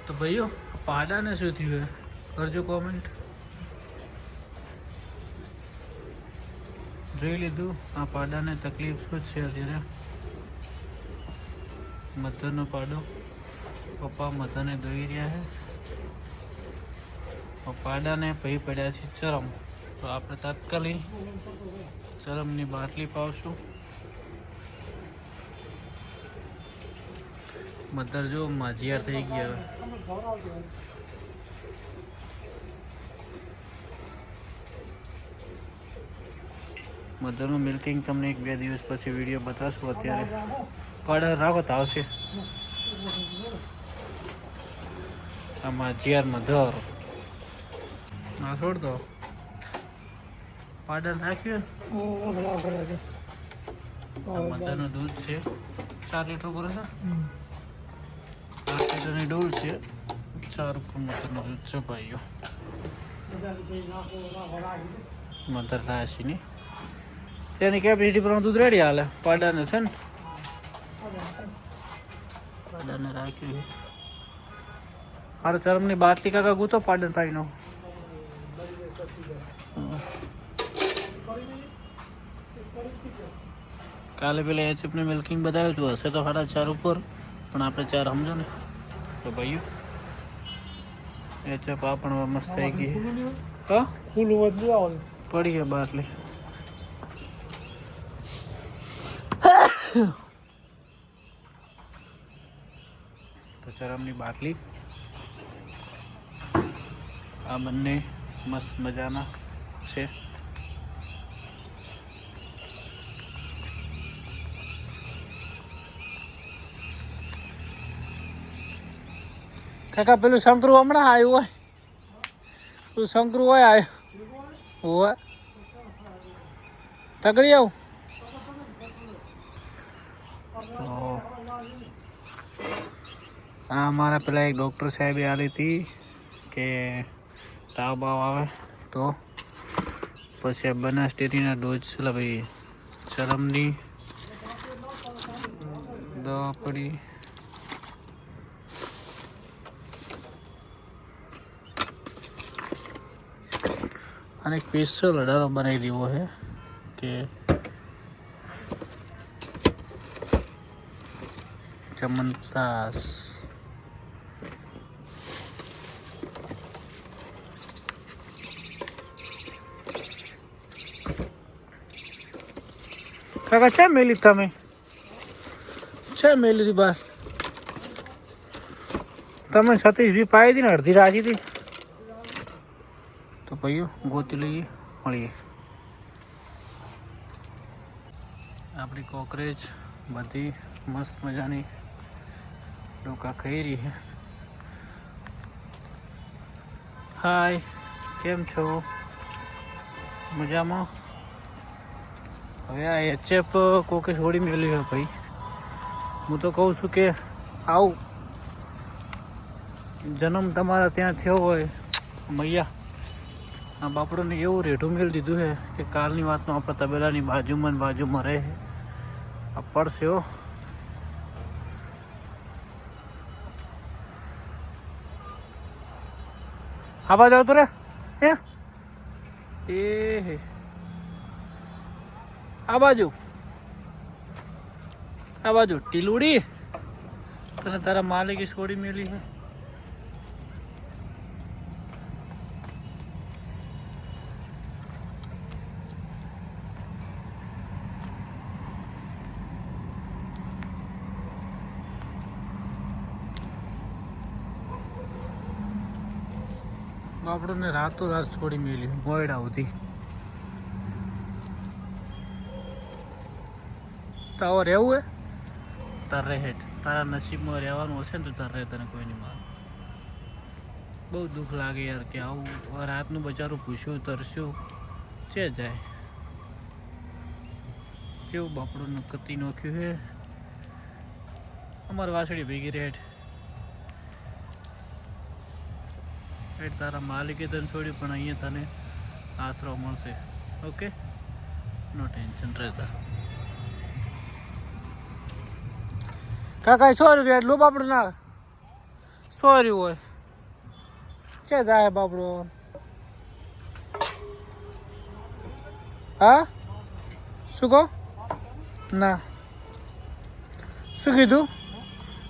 તો ભાઈઓ પાડાને શું થયું હે કરજો કોમેન્ટ. જોઈ લીધું આ પાડાને તકલીફ શું છે અત્યારે. મધરનો પાડો, પપ્પા મધરને દોઈ રહ્યા છે. પાડાને ભાઈ પડ્યા છે ચરમ, તો આપણે તાત્કાલિક ચરમની બાટલી પાવશું. મધર જો માજીયાર થઈ ગયા. મધરનું મિલ્કિંગ તમને 1-2 દિવસ પછી વિડીયો બતાવશું. અત્યારે પાડા રાખો તો આવશે. આ માજીયાર મધર ના છોડ દો. પાડા નાખ્યું મધરનું દૂધ છે 4 લીટર પૂરે છે. 8 લીટરની ડોલ છે. 4 ઉપર મધરનું દૂધ છે ભાઈઓ. મધર રાશિની તેની કેપેસિટી પર દૂધ રેડી હાલે. પાડાને છે ને પાડાને રાખ્યું. મારે ચરમની બાટલી કાકા ગૂતો પાડન પાઈનો. કાલે પેલા એચએફને મિલ્કિંગ બતાવ્યું હતું. હશે તો 4.5 ઉપર, પણ આપણે 4 સમજો ને. તો ભાઈઓ એચએફ આ પણ મસ્ત થઈ ગઈ. હા પડી ગયા બાટલી. તો ચરમની બાટલી આ બંને મસ્ત મજાના છે. કાકા પેલું શંકરુ હમણાં આવ્યું હોય, પેલું શંકરુ હોય આવ્યું હોય તગડી આવું. તો હા અમારા પેલા એક ડૉક્ટર સાહેબે આવી હતી કે તાવ બાવ આવે તો પછી બનાસડેરીના ડોઝ છે ભાઈ. ચરમની દવા પડી. અને સ્પેશિયલ અડારો બનાવી દેવો છે કે ચમનપ્રાસ. કાકા છે મેલી તમે છે મેલી બસ તમે 27-20 પાઈ હતી ને અડધી રાજી હતી. તો ભાઈઓ ગોતી લઈએ, મળીએ. આપણી કોકરેજ બધી મસ્ત મજાની ડોકા ખાઈ રહી છે. હાય, કેમ છો? મજામાં? હવે આ એચએફ કોકે છોડી મેળવી છે ભાઈ. હું તો કહું છું કે આવું જન્મ તમારા ત્યાં થયો હોય મૈયા, આ બાપડોને એવું રેઢું મેળ દીધું છે કે કાલની વાતમાં આપણા તબેલાની બાજુમાં રહે. આ પડશે હો. આ બાજુ આવતો રે એ આ બાજુ ટીલુડી તને તારા માલિકે છોડી મેલી છે. બાપડોને રાતો રાત છોડી મેલી મોયડા સુધી. તારો રહેવું હે તાર રહે. તારા નસીબમાં રહેવાનું હશે ને તો તાર રહે, તને કોઈ નહીં મારે. બહુ દુઃખ લાગે યાર કે આવું રાતનું બચારું પૂછ્યું તરસ્યું છે જાય. કેવું બાપડું કતી નાખ્યું છે. અમારી વાસળી ભેગી રેઠ તારા માલિકે તને છોડ્યું, પણ અહીંયા તને આશરો મળશે. ઓકે, નો ટેન્શન રહેતા. કાકા છો એટલું બાપડું ના સોરી હોય છે જાય બાપડો હા શું કહો ના શું કીધું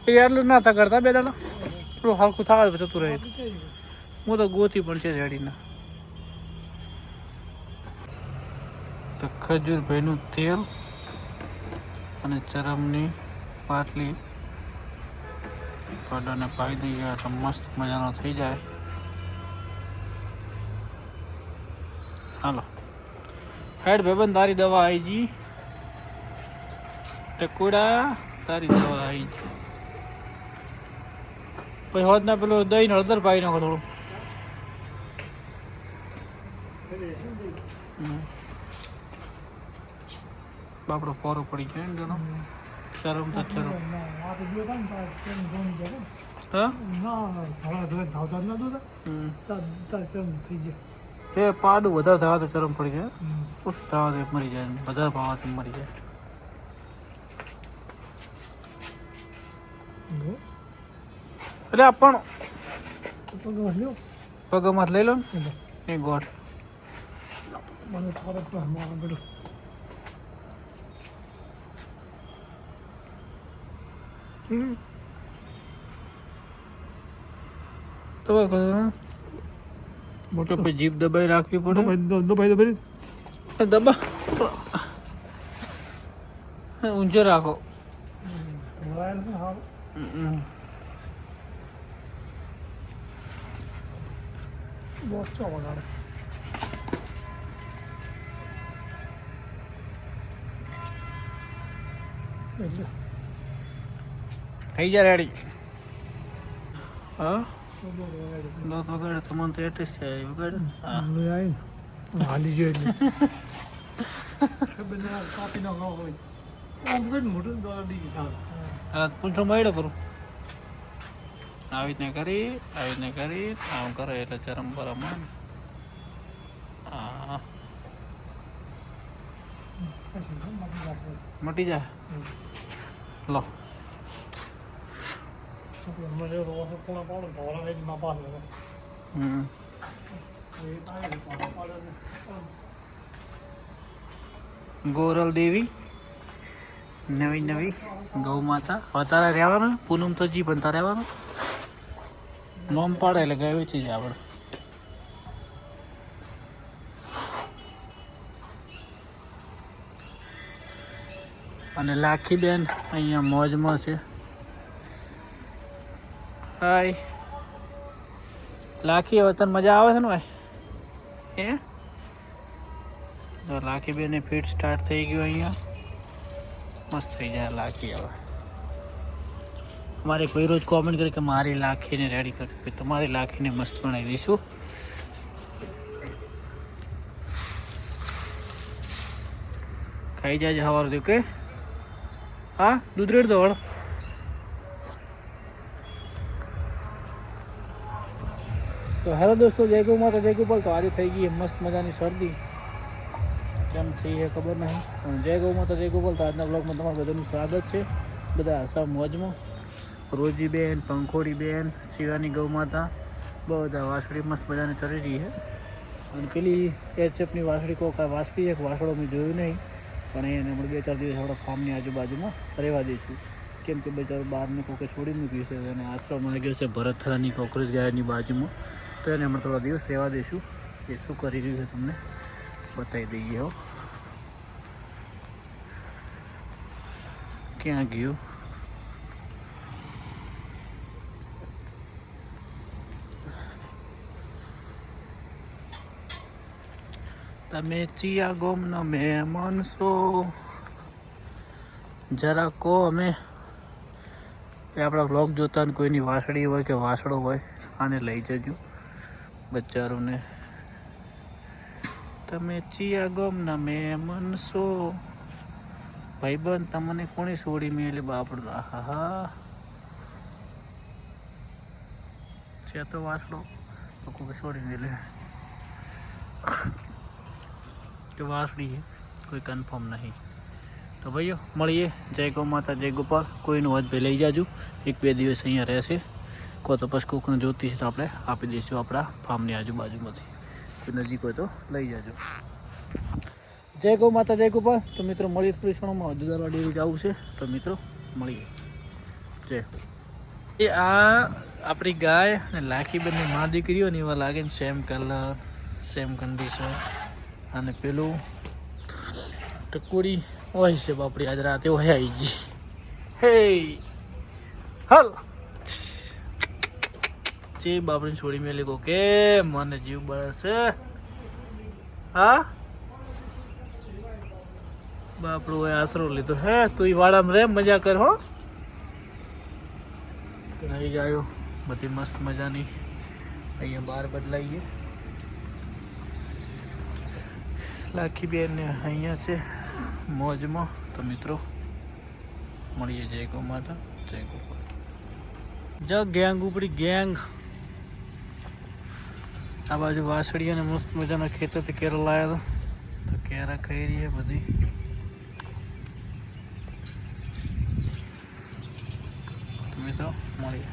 એ આટલું ના તા કરતા બે દાડા થોડું હલકું થવા જતું રહે હું તો ગોતી પણ છે રેડીના તો ખજૂરભાઈનું તેલ અને ચરમની પાટલી પાડાને પાઈ દઈએ એટલે મસ્ત મજાનો થઈ જાય હાલો હેડ ભાઈબંધ તારી દવા આવી જી ટકુડા તારી દવા આવી જી પછી હોત ના પેલું દહીં હળદર પાઈ નાખો થોડું બાપડો ફોરો પડી ગયો ને જણો ચરમ તો ચરમ તે પાડું વધારે થવા તો ચરમ પડી જાય ઓછું થવા તો મરી જાય વધારે ભાવાથી મરી જાય એટલે પણ પગમાં લઈ લો ને એ ગોઠ મોટો પછી જીભ દબાઈ રાખવી પડે દબા ઊંચો રાખો થઈ જાય રેડી હા દોત વગાડે તો મને તો એટ્રીસ થાય વગાડે હાલી જોઈએ પૂછો મળ્યો કરું આવી રીતને કરી આમ કરે એટલે ચરમ બરમ હા મટી જાય લો ગોરલ દેવી નવી ગૌ માતા તારે રહેવાનું પૂનમ તો જી પણ તારે રહેવાનું નોમ પાડે એટલે ગાય વેચી જાય આપણે અને લાખી બેન અહીંયા મોજમાં છે હાય લાખી હવે તને મજા આવે છે ને ભાઈ એ તો લાખી બેને ફીટ સ્ટાર્ટ થઈ ગયું અહીંયા મસ્ત થઈ જાય લાખી હવે મારે કોઈ રોજ કોમેન્ટ કરે કે મારી લાખીને રેડી કરી તમારી લાખીને મસ્ત બનાવી દઈશું ખાઈ જાય સવાર દે કે હા દૂધ રેડ દો તો હેલો દોસ્તો જય ગૌ માતા જય ગોપાલ તો આજે થઈ ગઈ મસ્ત મજાની શરદી કેમ થઈ છે ખબર નહીં પણ જય ગૌ માતા જય ગોપાલ તો આજના બ્લોગમાં તમારું બધાનું સ્વાગત છે બધા હસા મોજમાં રોજીબેન પંખોડીબેન શિવાની ગૌ માતા બધા વાસળી મસ્ત મજાને ચડી રહી છે અને પેલી એચએફની વાસળી કોક વાસળી એક વાસળો મેં જોયું નહીં પણ એને હમણાં 2-4 દિવસ આપણા ફાર્મની આજુબાજુમાં રહેવા દઈશું કેમ કે બચારું બહારને કોકે છોડી મૂક્યું છે અને આશ્રમ આવી ગયો છે ભરતથરાની કોકરેજ ગાયની બાજુમાં તો એને હમણાં થોડા દિવસ રહેવા દઈશું એ શું કરી રહ્યું છે તમને બતાવી દઈએ હો ક્યાં ગયું તમે ચિયા ગોમના મહેમાન છો જરા કહો અમે એ આપણા બ્લોગ જોતા ને કોઈની વાસળી હોય કે વાસળો હોય આને લઈ જજો બચ્ચારોને તમે ચિયા ગોમના મહેમાન છો ભાઈબંધ તમને કોની છોડી મેલે બાપડ હા છે તો વાસળો તો કોઈ છોડી મેલે કે વાસળી કોઈ કન્ફર્મ નહીં તો ભાઈઓ મળીએ જય ગૌ માતા જય ગોપાલ કોઈનું હોત ભાઈ લઈ જાજો 1-2 દિવસ અહીંયા રહેશે કહો તો પછી કોકને જોતી છે તો આપણે આપી દઈશું આપણા ફાર્મની આજુબાજુમાંથી. કોઈ નજીક હોય તો લઈ જાજો. જય ગૌ માતા, જય ગોપાલ. તો મિત્રો મળીએ પુરુષોમાં હજુદારવા ડેરી જવું છે. તો મિત્રો મળીએ. જય. એ આ આપણી ગાય અને લાખી બંને મા દીકરીઓ ને એવા લાગે ને, સેમ કલર, સેમ કન્ડિશન. અને પેલું ટકોરી હોય છે બાપડી, આજ રાતે હોય આવી ગઈ. હે હાલ જે બાપડીને છોડી મેલી કો કે મને જીવ બળશે. હા બાપડું હોય આશરો લીધો હે. તું વાળામાં રે, મજા કર હો. રહી ગાયો બધી મસ્ત મજાની અહીંયા બહાર બદલાઈએ. લાખી બેન ને અહીંયા છે મોજમાં. તો મિત્રો મળીએ. જય ગૌ માતા, જય ગોપાલ. જ ગેંગ ઉપડી ગેંગ. આ બાજુ વાસળી અને મસ્ત મજાના ખેતરથી કેરા લાવ્યા હતા. તો કેરા ખાઈ રહી બધી. મિત્રો મળીએ.